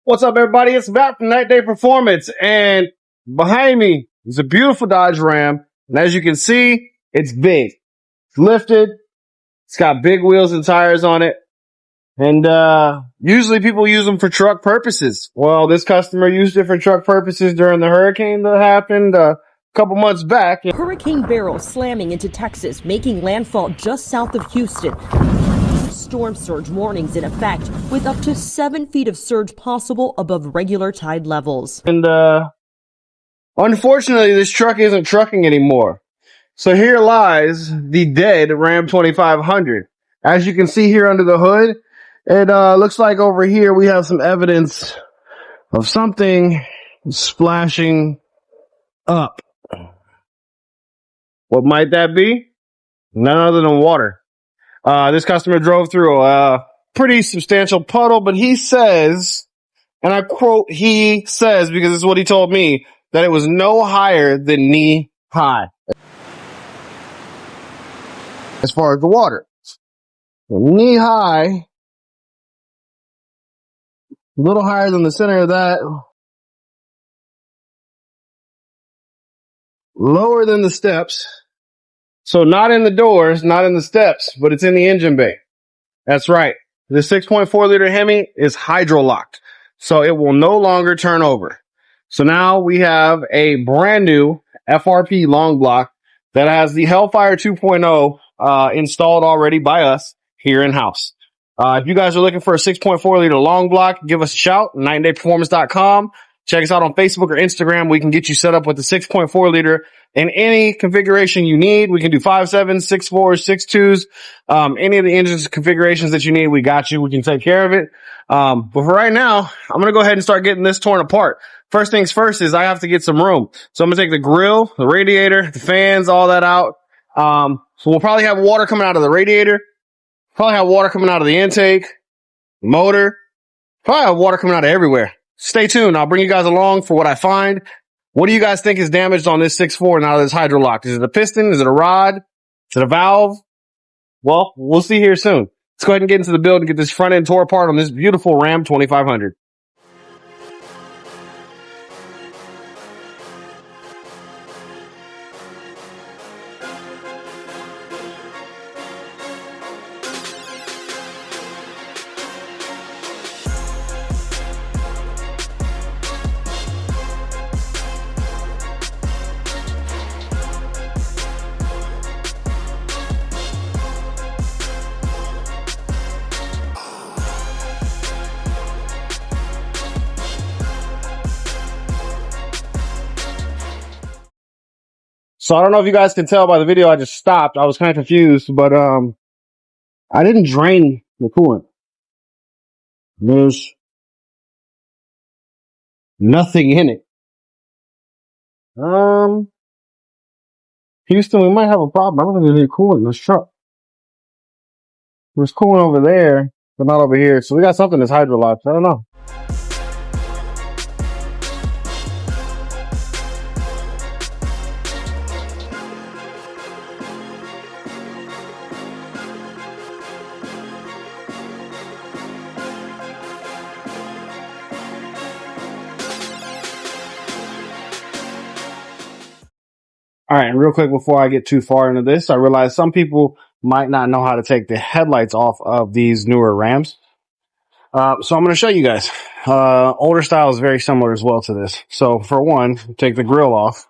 What's up, everybody? It's Matt from Night Day Performance, and behind me is a beautiful Dodge Ram. And as you can see, it's big. It's lifted. It's got big wheels and tires on it. And usually people use them for truck purposes. Well, this customer used it for truck purposes during the hurricane that happened a couple months back. Hurricane Beryl slamming into Texas, making landfall just south of Houston. Storm surge warnings in effect, with up to 7 feet of surge possible above regular tide levels. And unfortunately, this truck isn't trucking anymore. So here lies the dead Ram 2500. As you can see here under the hood, it looks like over here we have some evidence of something splashing up. What might that be? None other than water. This customer drove through a pretty substantial puddle, but he says, and I quote, he says, because it's what he told me, that it was no higher than knee high. As far as the water. Knee high, a little higher than the center of that, lower than the steps. So not in the doors, not in the steps, but it's in the engine bay. That's right. The 6.4 liter Hemi is hydrolocked, so it will no longer turn over. So now we have a brand new FRP long block that has the Hellfire 2.0 installed already by us here in-house. If you guys are looking for a 6.4 liter long block, give us a shout, 9dayperformance.com. Check us out on Facebook or Instagram. We can get you set up with the 6.4 liter in any configuration you need. We can do 5.7, 6.4, 6.2s, any of the engines configurations that you need. We got you. We can take care of it. But for right now, I'm going to go ahead and start getting this torn apart. First things first is I have to get some room. So I'm going to take the grill, the radiator, the fans, all that out. So we'll probably have water coming out of the radiator. Probably have water coming out of the intake, motor. Probably have water coming out of everywhere. Stay tuned. I'll bring you guys along for what I find. What do you guys think is damaged on this 6.4 now that it's hydrolocked? Is it a piston? Is it a rod? Is it a valve? Well, we'll see here soon. Let's go ahead and get into the build and get this front end tore apart on this beautiful Ram 2500. So I don't know if you guys can tell by the video, I just stopped. I was kind of confused, but I didn't drain the coolant. There's nothing in it. Houston, we might have a problem. I don't think there's any coolant in this truck. There's coolant over there, but not over here. So we got something that's hydrolocked. I don't know. All right, and real quick before I get too far into this, I realize some people might not know how to take the headlights off of these newer Rams. So I'm going to show you guys. Older style is very similar as well to this. So for one, take the grill off.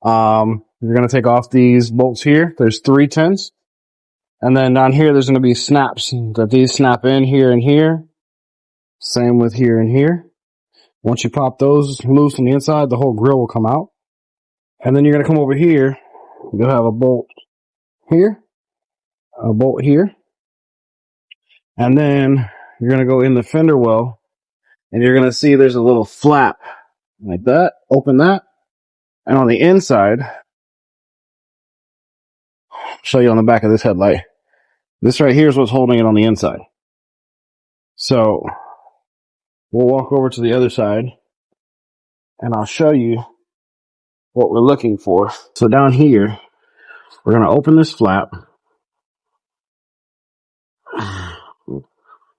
You're going to take off these bolts here. There's 3 10s. And then down here, there's going to be snaps that these snap in here and here. Same with here and here. Once you pop those loose on the inside, the whole grill will come out. And then you're going to come over here. You'll have a bolt here, a bolt here. And then you're going to go in the fender well, and you're going to see there's a little flap like that. Open that. And on the inside, I'll show you on the back of this headlight. This right here is what's holding it on the inside. So we'll walk over to the other side, and I'll show you what we're looking for. So down here, we're going to open this flap.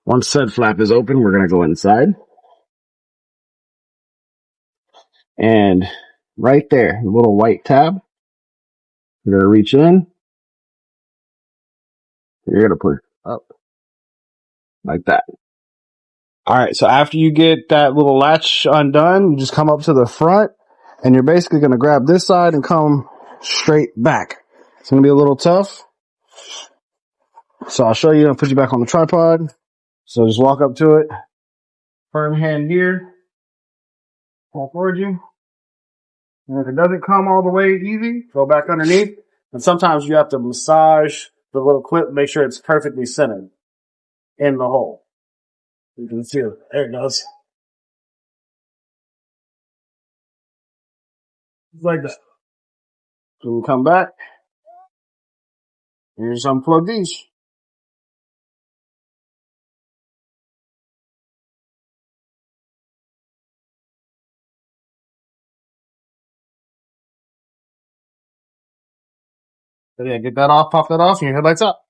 Once said flap is open, we're going to go inside. And right there, the little white tab, you're gonna reach in, you're gonna push up like that. All right, so after you get that little latch undone, you just come up to the front and you're basically gonna grab this side and come straight back. It's gonna be a little tough. So I'll show you and put you back on the tripod. So just walk up to it, firm hand here, walk towards you. And if it doesn't come all the way easy, go back underneath. And sometimes you have to massage the little clip, make sure it's perfectly centered in the hole. You can see it. There it goes. Just like that. So we come back. And just unplug these. So yeah, get that off, pop that off, and your headlights up.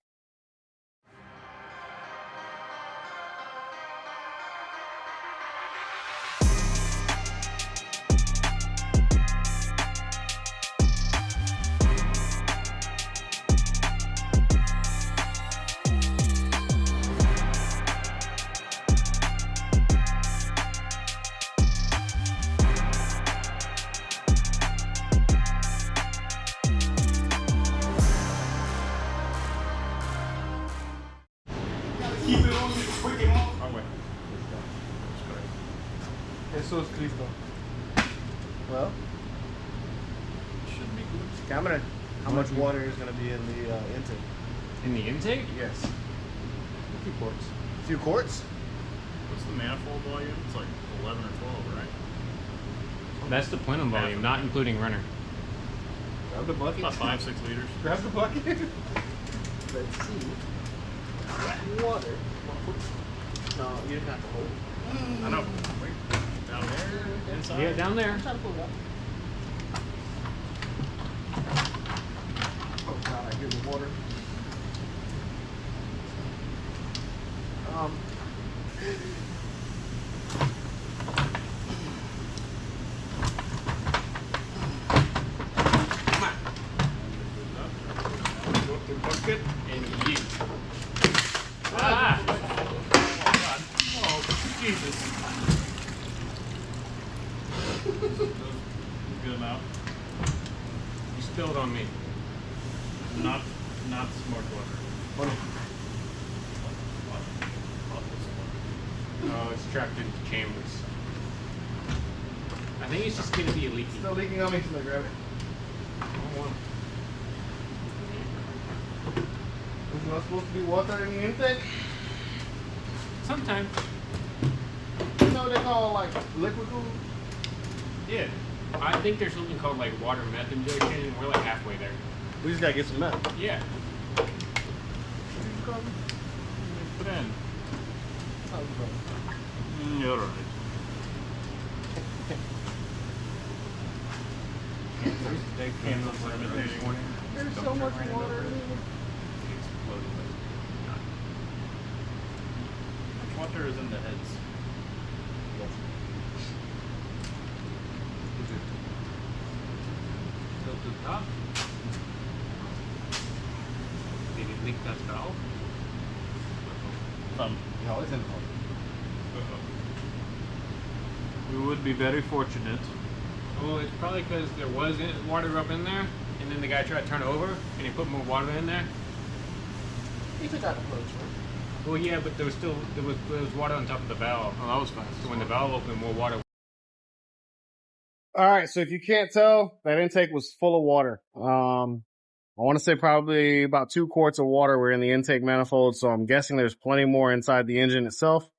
Keep it on you quick and off. Oh, wait. Jesus Cristo. Well, Should be good. Cameron, how much water is going to be in the intake? In the intake? Yes. A few quarts. A few quarts? What's the manifold volume? It's like 11 or 12, right? That's the plenum volume, not including runner. Grab the bucket. About 5-6 liters. Grab the bucket. Let's see. Water. No, you didn't have to hold it. I know. Wait. Down there? Inside? Yeah, down there. Try to pull it up. Oh god, I hear the water. Go up the bucket. And yeet. Ah! Oh, Jesus. Good enough. You spilled on me. Not smart water. Oh, it's trapped into chambers. I think it's just going to be leaky. Still leaking on me, so I grab it. I don't want There's not supposed to be water in the intake. Sometimes. You know what they call like liquid coolant? Yeah. I think there's something called like water meth injection, and we're like halfway there. We just gotta get some meth. Yeah. Put in. You're alright. They came up this morning. There's so much water in here. Much water is in the heads. Tilt to the top. Did it leak that valve? No, it's in the hole. We would be very fortunate. Well, it's probably because there was water up in there, and then the guy tried to turn it over, and he put more water in there. You took out the plugs, right? Well, yeah, but there was water on top of the valve. Oh, that was fast. So when the valve opened, more water. All right, so if you can't tell, that intake was full of water. I want to say probably about 2 quarts of water were in the intake manifold, so I'm guessing there's plenty more inside the engine itself.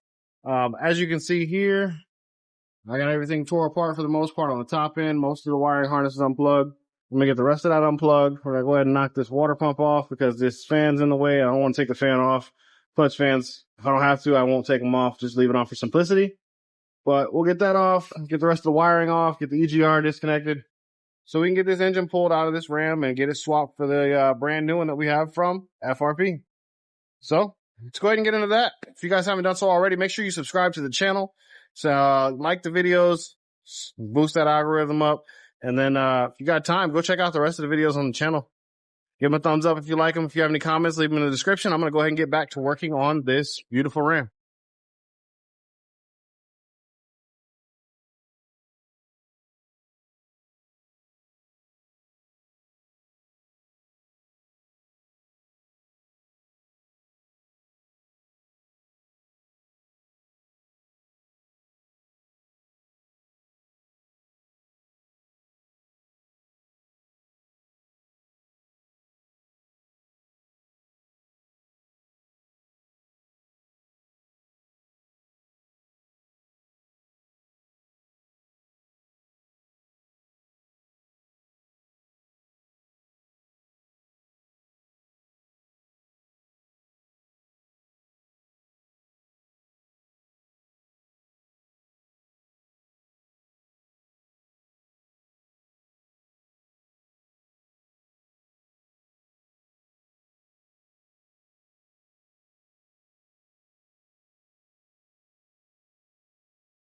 As you can see here, I got everything tore apart for the most part on the top end. Most of the wiring harness is unplugged. I'm gonna get the rest of that unplugged. We're gonna go ahead and knock this water pump off because this fan's in the way. I don't want to take the fan off. Clutch fans, if I don't have to, I won't take them off. Just leave it on for simplicity. But we'll get that off, get the rest of the wiring off, get the EGR disconnected, so we can get this engine pulled out of this Ram and get it swapped for the brand new one that we have from FRP. So let's go ahead and get into that. If you guys haven't done so already, make sure you subscribe to the channel. So like the videos, boost that algorithm up. And then, if you got time, go check out the rest of the videos on the channel. Give them a thumbs up if you like them. If you have any comments, leave them in the description. I'm going to go ahead and get back to working on this beautiful Ram.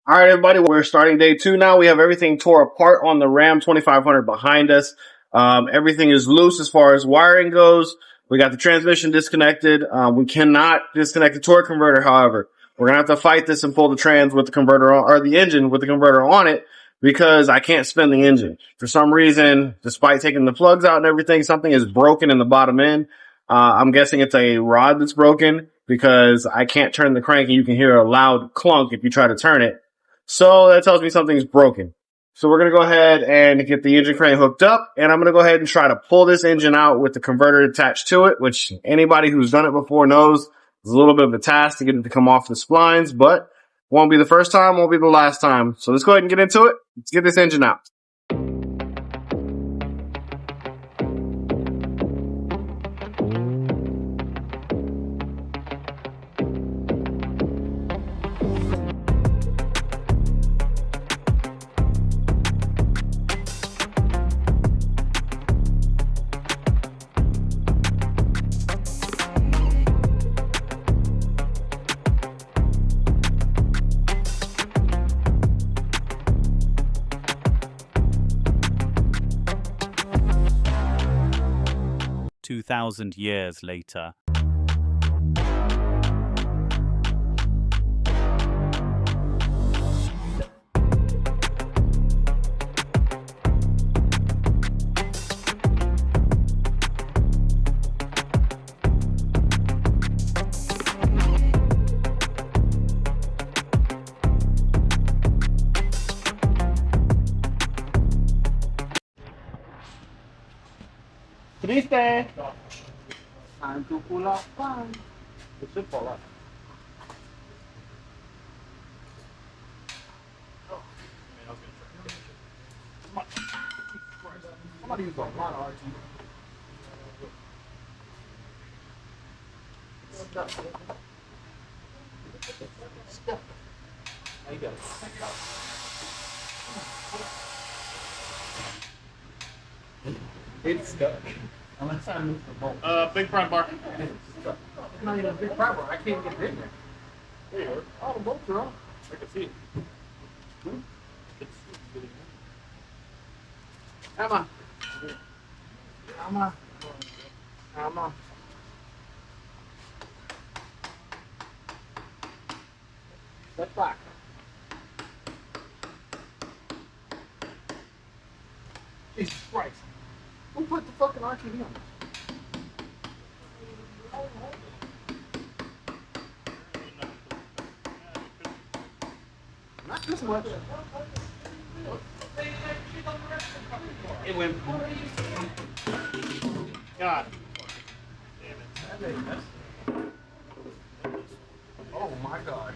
All right, everybody, we're starting day 2 now. We have everything tore apart on the Ram 2500 behind us. Everything is loose as far as wiring goes. We got the transmission disconnected. We cannot disconnect the torque converter, however. We're going to have to fight this and pull the trans with the converter on, or the engine with the converter on it, because I can't spin the engine. For some reason, despite taking the plugs out and everything, something is broken in the bottom end. I'm guessing it's a rod that's broken, because I can't turn the crank and you can hear a loud clunk if you try to turn it. So that tells me something's broken. So we're going to go ahead and get the engine crane hooked up, and I'm going to go ahead and try to pull this engine out with the converter attached to it, which anybody who's done it before knows is a little bit of a task to get it to come off the splines, but won't be the first time, won't be the last time. So let's go ahead and get into it. Let's get this engine out. 2,000 years later. Triste. Time to pull up fun. It should fall up. I'm gonna use a lot of RT. There you go. It's stuck. Unless I move the bolt. Big front bar. It's stuck. It's not even a big problem. I can't get it in there. There you are. Oh, the bolts are on. I can see it. Emma. Emma. Emma. Step back. Jesus Christ. Who put the fucking RTD on this? Not this much. It went. God. Damn it. Oh my God.